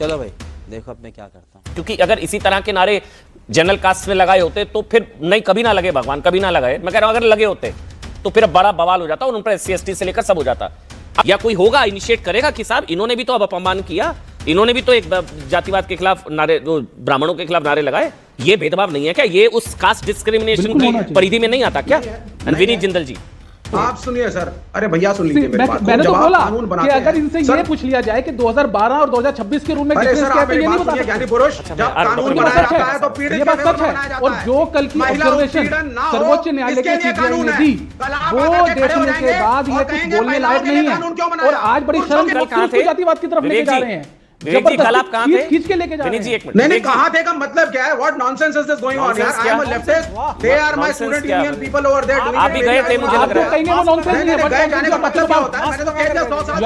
चलो भाई देखो अब मैं क्या करता हूँ। क्योंकि अगर इसी तरह के नारे जनरल कास्ट में लगाए होते तो फिर नहीं, कभी ना लगे भगवान, कभी ना लगाए। मैं कह रहा हूं अगर लगे होते तो फिर अब बड़ा बवाल हो जाता और उन पर SC ST से लेकर सब हो जाता। या कोई होगा इनिशिएट करेगा कि साहब इन्होंने भी तो अब अपमान किया, इन्होंने भी तो एक जातिवाद के खिलाफ नारे, जो ब्राह्मणों के खिलाफ नारे लगाए। ये भेदभाव नहीं है क्या? ये उस कास्ट डिस्क्रिमिनेशन की परिधि में नहीं आता क्या? विनीत जिंदल जी आप सुनिए सर, अरे भैया सुन लीजिए मेरी बात। मैंने तो बोला कि अगर हैं। इनसे ये पूछ लिया जाए कि 2012 और 2026 के रूल में अरे डिफरेंस सर क्या आप है, मेरी ये नहीं बात बता सुनिए सकते। ज्ञानी पुरुष, जब कानून बनाया जाता है तो पीड़ित ये बात के सच विरुद्ध है। बनाया जाता और है। जो कल की महिला ऑब्जर्वेशन उत्पीड़न ना हो, सर्वोच्च न्यायालय इसके के लिए CJI कानून ने है। दी, कल आप वो आके खड़े हो देखने के जाएंगे बाद ये और कुछ कहेंगे बोलने महिलाओं लायक के लिए नहीं है। कानून क्यों बनाया? और आज बड़ी पुरुषों के शर्म लिए सिर्फ जातिवाद की तरफ लेके जा रहे हैं। विवेक जी कल आप कहां थे? खींच के लेके जा रहे हैं। नहीं नहीं, कहां थे का मतलब क्या है? What nonsense is this going on यार? I am a leftist, they are my student union people over there doing. आप भी गए थे, मुझे लग रहा है। कहेंगे वो नॉनसेंस नहीं है, बट जाने का मतलब क्या होता है? मैंने तो कह दिया 100 साल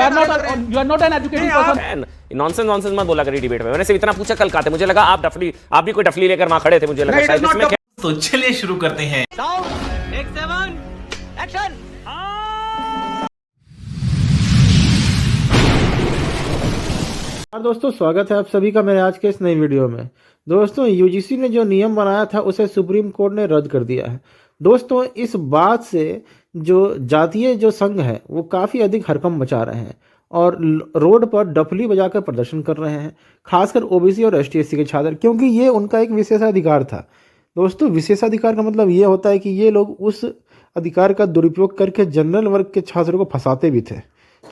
you are not an educated person. Nonsense मत बोला करी डिबेट में। मैंने सिर्फ इतना पूछा कल कहा थे, मुझे लगा आप भी कोई डफली लेकर वहां खड़े थे, मुझे लगा शायद इसमें क्या। तो चलिए शुरू करते हैं। दोस्तों स्वागत है आप सभी का मेरे आज के इस नई वीडियो में। दोस्तों यूजीसी ने जो नियम बनाया था उसे सुप्रीम कोर्ट ने रद्द कर दिया है। दोस्तों इस बात से जो जातीय जो संघ है वो काफ़ी अधिक हड़कंप मचा रहे हैं और रोड पर डफली बजाकर प्रदर्शन कर रहे हैं, खासकर ओबीसी और ST SC के छात्र, क्योंकि ये उनका एक विशेषाधिकार था। दोस्तों विशेषाधिकार का मतलब ये होता है कि ये लोग उस अधिकार का दुरुपयोग करके जनरल वर्ग के छात्रों को फंसाते भी थे,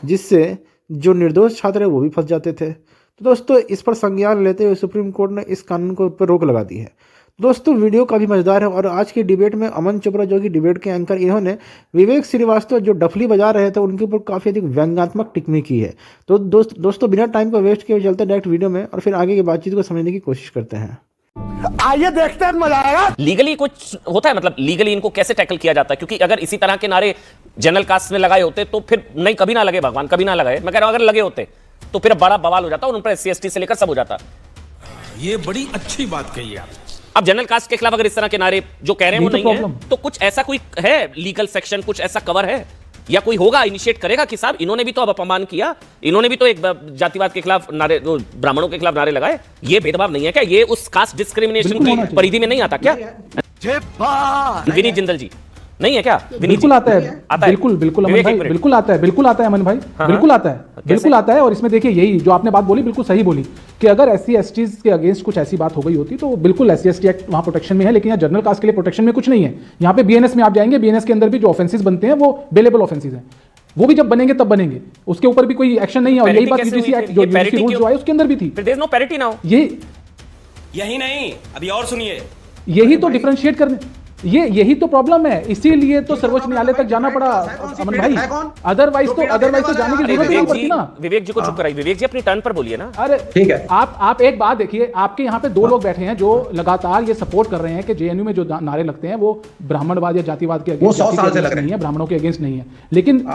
जिससे जो निर्दोष छात्र है वो भी फंस जाते थे। तो दोस्तों इस पर संज्ञान लेते हुए सुप्रीम कोर्ट ने इस कानून को पर रोक लगा दी है। दोस्तों वीडियो काफ़ी मज़ेदार है और आज की डिबेट में अमन चोपड़ा जो कि डिबेट के एंकर, इन्होंने विवेक श्रीवास्तव जो डफली बजा रहे थे उनके ऊपर काफ़ी अधिक व्यंग्यात्मक टिप्पणी की है। तो दोस्तों बिना टाइम को वेस्ट किए चलते डायरेक्ट वीडियो में और फिर आगे की बातचीत को समझने की कोशिश करते हैं। आइए देखते हैं, मजा आएगा। लीगली कुछ होता है, मतलब लीगली इनको कैसे टैकल किया जाता है? क्योंकि अगर इसी तरह के नारे जनरल कास्ट में लगाए होते तो फिर नहीं, कभी ना लगे भगवान, कभी ना लगाए। मैं कह रहा हूं अगर लगे होते तो फिर बड़ा बवाल हो जाता और उन पर SC ST से लेकर सब हो जाता। ये बड़ी अच्छी बात कही आप। अब जनरल कास्ट के खिलाफ अगर इस तरह के नारे जो कह रहे हैं वो नहीं है, तो कुछ ऐसा कोई है लीगल सेक्शन, कुछ ऐसा कवर है या कोई होगा इनिशिएट करेगा कि साहब इन्होंने भी तो अब अपमान किया, इन्होंने भी तो एक जातिवाद के खिलाफ नारे, जो ब्राह्मणों के खिलाफ नारे लगाए। ये भेदभाव नहीं है क्या? ये उस कास्ट डिस्क्रिमिनेशन की परिधि में नहीं आता क्या? विनीत जिंदल जी नहीं है क्या? बिल्कुल आता है, बिल्कुल अमन भाई, बिल्कुल आता है, बिल्कुल आता है अमन भाई, बिल्कुल आता है, बिल्कुल आता है। और इसमें देखिए यही जो आपने बात बोली बिल्कुल सही बोली कि अगर SC ST के अगेंस्ट कुछ ऐसी बात हो गई होती तो बिल्कुल SC ST एक्ट वहां प्रोटेक्शन में है, लेकिन यहाँ जनरल कास्ट के लिए प्रोटेक्शन में कुछ नहीं है। यहाँ पे BNS में आप जाएंगे, BNS के अंदर भी जो ऑफेंसेस बनते हैं वो बेलेबल ऑफेंसेस हैं, वो भी जब बनेंगे तब बनेंगे, उसके ऊपर भी कोई एक्शन नहीं है। और यही बात UGC एक्ट जो UGC रूल जो आए उसके अंदर भी थी। There is no parity now. यही नहीं, अभी और सुनिए, यही तो डिफरेंशिएट करने, यही तो प्रॉब्लम है। इसीलिए तो सर्वोच्च न्यायालय तक जाना पड़ा अमन भाई, अदरवाइज तो जाने की जरूरत नहीं पड़ती ना। विवेक जी को चुप कराइए, विवेक जी अपनी टर्न पर बोलिए ना। अरे ठीक है, आप एक बात देखिए, आपके यहाँ पे दो लोग बैठे हैं जो लगातार ये सपोर्ट कर रहे हैं कि JNU में जो नारे लगते हैं वो ब्राह्मणवाद या जातिवाद के अगेंस्ट नहीं है, ब्राह्मणों के अगेंस्ट नहीं है।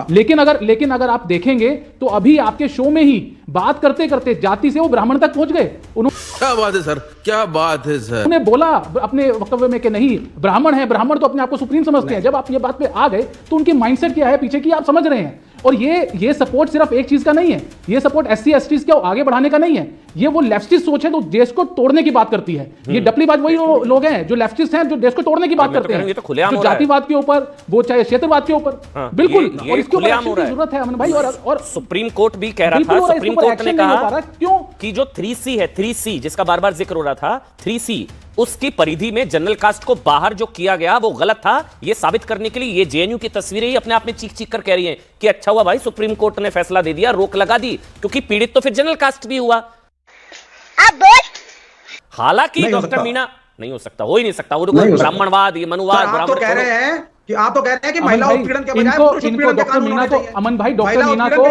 लेकिन अगर आप देखेंगे तो अभी आपके शो में ही बात करते करते जाति से वो ब्राह्मण तक पहुंच गए। क्या बात है सर, क्या बात है सर। उन्होंने बोला अपने वक्तव्य में कि नहीं, ब्राह्मण तो अपने आप को सुप्रीम समझते हैं। जब आप ये बात पे आ गए तो उनकी माइंडसेट क्या है पीछे की आप समझ रहे हैं। और ये सपोर्ट सिर्फ एक चीज का नहीं है, ये सपोर्ट SC ST को आगे बढ़ाने का नहीं है, ये वो लेफ्टिस्ट सोच है जो देश को तोड़ने की बात करती है। ये डपलीबाज वही लोग हैं जो लेफ्टिस्ट हैं, जो देश को तोड़ने की बात करते हैं, जो जातिवाद के ऊपर, वो चाहे क्षेत्रवाद के ऊपर, बिल्कुल। और इसके ऊपर एक्शन की जरूरत है अमन भाई। और सुप्रीम कोर्ट भी कह रहा था, सुप्रीम कोर्ट ने कहा क्यों कि जो 3C है, 3C जिसका बार बार जिक्र हो रहा था, 3C उसकी परिधि में जनरल कास्ट को बाहर जो किया गया वो गलत था। ये साबित करने के लिए ये JNU की तस्वीरें ही अपने आप में चीख चीख कर कह रही हैं कि अच्छा हुआ भाई सुप्रीम कोर्ट ने फैसला दे दिया, रोक लगा दी, क्योंकि पीड़ित तो फिर जनरल कास्ट भी हुआ। हालांकि डॉक्टर मीना नहीं हो सकता, हो ही नहीं सकता। वो ब्राह्मणवाद, ये मनुवाद, आप तो कह रहे हैं कि महिला उत्पीड़न के बजाय पुरुष उत्पीड़न के कानून होने चाहिए। अमन भाई, डॉक्टर मीना को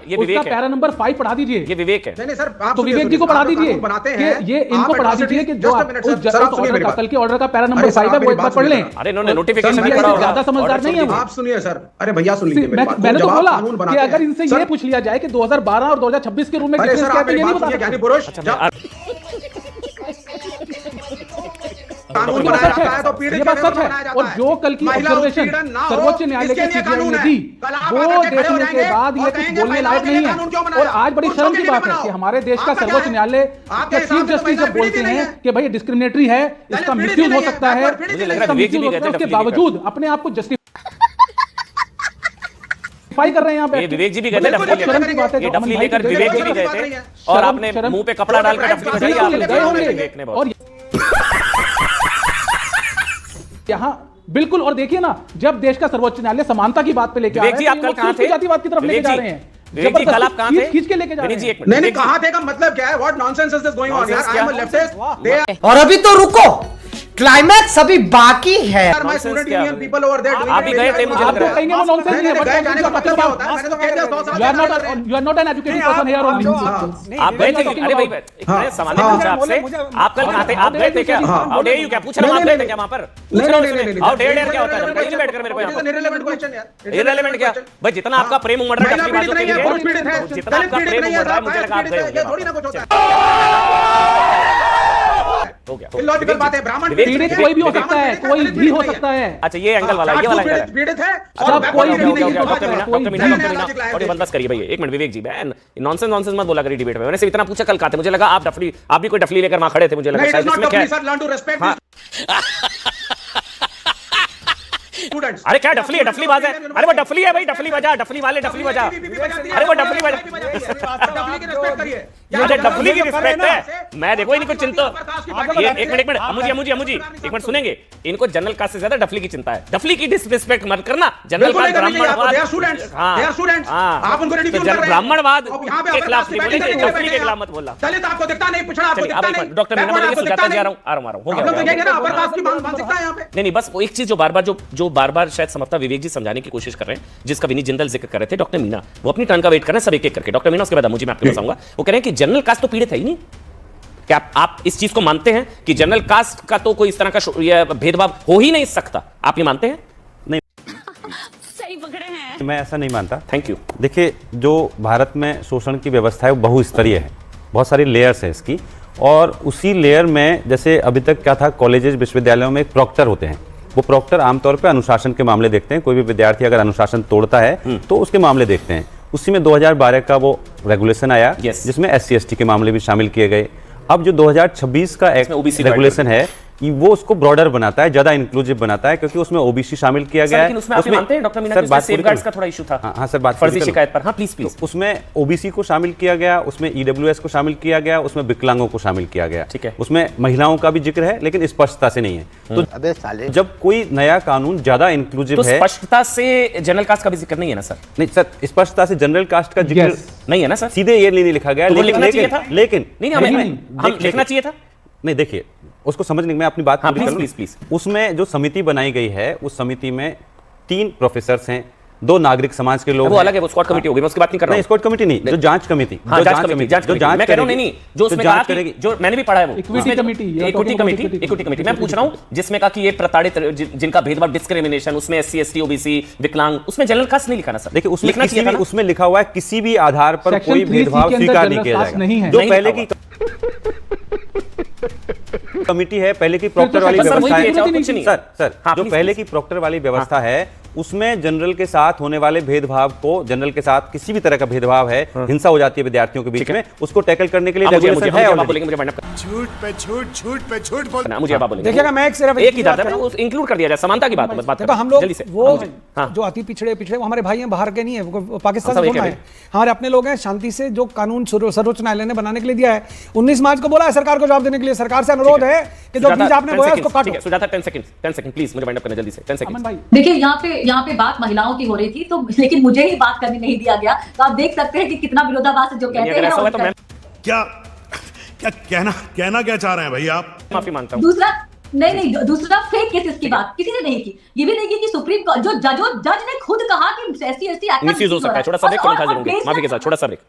ये विवेक है, पैरा नंबर 5 पढ़ा दीजिए। ये विवेक है। नहीं सर, आप तो विवेक जी को पढ़ा दीजिए कि ये इनको पढ़ा दीजिए कि जो कल के ऑर्डर का पैरा नंबर 5 है वो एक बार पढ़ लें। अरे इन्होंने नोटिफिकेशन भी पढ़ा होगा, ज्यादा समझदार नहीं है। आप सुनिए सर, अरे भैया सुन लीजिए मेरी बात। मैंने तो बोला कि अगर इनसे ये पूछ लिया जाए कि 2012 और 2026 के रूल में डिफरेंस क्या है, ये नहीं बता सकते। ज्ञानी पुरुष कानून ये बनाया बात सच जाता है तो है, पीड़ित ये बात के लिए सच है। बनाया जाता और है। जो कल की महिला ऑब्जर्वेशन उत्पीड़न ना हो, सर्वोच्च न्यायालय इसके के लिए सीबीआई कानून ने है। दी, कल आप वो आकर के खड़े हो देखने के जाएंगे बाद ये और कुछ कहेंगे बोलने महिलाओं लायक के लिए नहीं कानून क्यों है। बनाया? और आज बड़ी पुरुषों शर्म के की लिए बात है बनाओ। कि हमारे देश का आपका क्या सर्वोच्च है? न्यायालय आपके के हिसाब चीफ से तो जस्टिस महिला जब बोलते पीड़ित ही नहीं हैं है। कि भाई डिस्क्रिमिनेटरी है, इसका पीड़ित मिसयूज ही हो नहीं है, सकता है, पीड़ित ही मुझे लग नहीं रहा है। है विवेक जी भी इसका कहते हैं उसके डफली लेकर। बावजूद अपने आप को जस्टिफाई कर रहे हैं यहाँ ये पे। विवेक जी भी कहते हैं बिल्कुल डफली शर्म लेकर। की बात है, ये तो डफली अमन लेकर भाई विवेक जी भी शर्म की गए बात नहीं थे है। और आपने मुंह पे कपड़ा डालकर डफली बजाई। बिल्कुल आपने गए होंगे। विवेक ने बहुत। और यहाँ बिल्कुल, और देखिए ना, जब देश का सर्वोच्च न्यायालय समानता की बात पे लेके आ विवेक रहा जी है, आप कल कहाँ थे? जातिवाद की तरफ लेके विवेक जा जी, रहे हैं, विवेक जी कल आप कहाँ थे? खींच के लेके जा रहे विवेक जी हैं। एक मिनट। नहीं नहीं, विवेक जी, कहाँ थे का मतलब क्या है? What nonsense is this going on यार? आई एम अ लेफ्टिस्ट, दे और अभी तो रुको, क्लाइमैक्स अभी बाकी है। Are my student union people over there आप भी गए थे, मुझे लग आप रहा तो है। कहेंगे वो नॉनसेंस नहीं है, गए but जाने का मतलब क्या होता है? मैंने तो कह दिया 100 साल you are not an educated person here only. आप गए थे? अरे भाई मैंने सवाल नहीं पूछा आपसे। आप कल कहाँ थे? आप गए थे क्या? हाउ डेयर यू, क्या पूछ रहा हूँ? आप गए थे क्या वहाँ पर? पूछ रहा हूँ। हाउ डेयर क्या होता है? नहीं बैठ कर मेरे को यहाँ पर। इररिलेवेंट क्वेश्चन यार। इररिलेवेंट क्या भाई? जितना आपका प्रेम उमड़ रहा है महिला डफली बातों पीड़ित के नहीं है, पुरुष लिए, पीड़ित है, जितना दलित आपका पीड़ित प्रेम नहीं उमड़ रहा है, है, मुझे लगा आप पीड़ित गए है, होंगे ये वहाँ थोड़ी ना पर। कुछ होता है। हो गया। इलॉजिकल बात है। ब्राह्मण पीड़ित कोई भी हो सकता है, कोई भी हो सकता है। अच्छा ये एंगल वाला, ये वाला एंगल है। पीड़ित है सब और कोई बैकवर्ड भी नहीं नहीं है। हो सकता, डॉक्टर कोई मीना और ये बंद करिए भैया एक मिनट। विवेक जी बहन नॉनसेंस मत बोला करिए डिबेट में। मैंने सिर्फ इतना पूछा कल का थे, मुझे लगा आप डफली, आप भी कोई डफली लेकर वहां खड़े थे, मुझे लगा नहीं, it is शायद not इसमें क्या company, है। sir. Learn to respect हाँ। students. अरे क्या डफली है? डफली बाज है। अरे वो डफली है भाई, डफली बजा, डफली वाले डफली बजा। अरे वो डफली बजा। डफली की रिस्पेक्ट करिए। मुझे डफली की रिस्पेक्ट है। मैं देखो इनको चिंता। ये एक मिनट अमू जी एक मिनट सुनेंगे। इनको जनरल कास्ट से ज्यादा डफली की चिंता है। डफली की डिसरिस्पेक्ट मत करना। जनरल कास्ट ब्राह्मणवाद, they are students. They are students. आप उनको ridicule कर रहे हैं। ब्राह्मणवाद अब यहाँ पे के अपने खिलाफ class नहीं की बोलेंगे, बैठे डफली के हैं। खिलाफ मत बोलना। दलित आपको दिखता नहीं, पिछड़ा आपको चलिए दिखता अब नहीं, डॉक्टर मीना backward बोलेंगे आपको सुजाता दिखता जी आ नहीं। रहा हूँ हो हम लोग तो कहेंगे ना गया। अपर कास्ट की मानसिकता है यहाँ पे। नहीं बस वो एक चीज जो बार बार शायद समझता विवेक जी समझाने की कोशिश कर रहे हैं, जिसका विनीत जिंदल जिक्र कर रहे थे, डॉक्टर मीना वो अपनी टर्न का वेट कर रहे हैं सब एक एक करके। डॉक्टर मीना उसके बाद मुझे मैं आपको बताऊंगा। वो कह रहे हैं कि जनरल कास्ट तो पीड़ित है ही नहीं। क्या आप इस चीज को मानते हैं कि जनरल कास्ट का तो कोई इस तरह का भेदभाव हो ही नहीं सकता? आप ये मानते हैं? सही पकड़े हैं। मैं ऐसा नहीं मानता। Thank you. देखिए जो भारत में शोषण की व्यवस्था है वो बहुस्तरीय है, बहुत सारी लेयर्स है इसकी, और उसी लेयर में जैसे अभी तक क्या था, कॉलेजेस विश्वविद्यालयों में एक प्रॉक्टर होते हैं। वो प्रॉक्टर आमतौर पर अनुशासन के मामले देखते हैं। कोई भी विद्यार्थी अगर अनुशासन तोड़ता है तो उसके मामले देखते हैं। उसी में 2012 का वो रेगुलेशन आया जिसमें SC ST के मामले भी शामिल किए गए। अब जो 2026 का एक रेगुलेशन है कि वो उसको ब्रॉडर बनाता है, ज्यादा इंक्लूसिव बनाता है, क्योंकि उसमें OBC शामिल किया गया है। लेकिन उसमें आप मानते हैं डॉक्टर मीना कि सेफगार्ड्स का थोड़ा इशू था? हाँ सर, बात फर्जी शिकायत पर। हाँ प्लीज प्लीज। उसमें OBC को शामिल किया गया, उसमें EWS को शामिल किया गया, उसमें विकलांगों को शामिल किया गया। ठीक है। उसमें महिलाओं का भी जिक्र है लेकिन स्पष्टता से नहीं है। तो अबे साले, जब कोई नया कानून ज्यादा इंक्लूसिव तो है, स्पष्टता से जनरल कास्ट का भी जिक्र नहीं है ना सर? नहीं सर, स्पष्टता से जनरल कास्ट का जिक्र नहीं है ना सर? सीधे ये नहीं लिखा गया, तो लिखना चाहिए था? लेकिन नहीं हमें लिखना चाहिए था। नहीं देखिए उसको समझने में अपनी बात हाँ, पूरी करूं। प्लीज। उसमें जो समिति बनाई गई है उस समिति में 3 प्रोफेसर हैं, 2 नागरिक समाज के लोग वो अलग है, वो स्क्वाड कमेटी होगी, मैं उसकी बात नहीं कर रहा हूं। नहीं स्क्वाड कमेटी नहीं, जो जांच कमेटी, हाँ, जांच कमेटी मैं कह रहा हूं। नहीं जो उसमें कहा कि जो मैंने भी पढ़ा है वो इक्विटी कमेटी मैं पूछ रहा हूं जिसमें कहा कि ये प्रताड़ित जिनका भेदभाव डिस्क्रिमिनेशन, उसमें SC ST OBC विकलांग, उसमें जनरल कास्ट नहीं लिखा ना सर? देखिए उसमें लिखा हुआ है किसी भी आधार पर कोई भेदभाव स्वीकार नहीं किया जाएगा। जो पहले की कमिटी है, पहले की प्रॉक्टर वाली व्यवस्था है सर, जो पहले की प्रॉक्टर वाली व्यवस्था है उसमें जनरल के साथ होने वाले भेदभाव को, जनरल के साथ किसी भी तरह का भेदभाव है, हिंसा हो जाती है विद्यार्थियों के बीच में, उसको टैकल करने के लिए रेगुलेशन है। झूठ पे झूठ बोल। मुझे आप बोलेंगे देखिएगा, मैं सिर्फ एक ही बात है, इंक्लूड कर दिया जाए, समानता की बात है। हम लोग जल्दी से वो जो अति पिछड़े वो हमारे भाई हैं, बाहर के नहीं है, वो पाकिस्तान से है, हमारे अपने लोग हैं। शांति से जो कानून सर्वोच्च न्यायालय ने बनाने के लिए दिया है, 19 मार्च को बोला है सरकार को जवाब देने के लिए। सरकार से अनुरोध है कि जो बीज आपने बोया उसको काटो। सुजाता 10 सेकंड प्लीज, मुझे वाइंड अप करना जल्दी से। 10 सेकंड। देखिए यहाँ पे बात महिलाओं की हो रही थी, तो लेकिन मुझे ही बात करने नहीं दिया गया। तो आप देख सकते हैं कि कितना विरोधाभास जो कहते हैं। कहना क्या चाह रहे हैं भाई आप? माफी मांगता हूं। दूसरा फेक केसेस की बात किसी ने नहीं की। ये भी नहीं की कि सुप्रीम कोर्ट जो जज ने खुद कहा कि SC ST एक्ट मिसयूज हो सकता है। छोटा सा ब्रेक, माफी के साथ छोटा सा ब्रेक।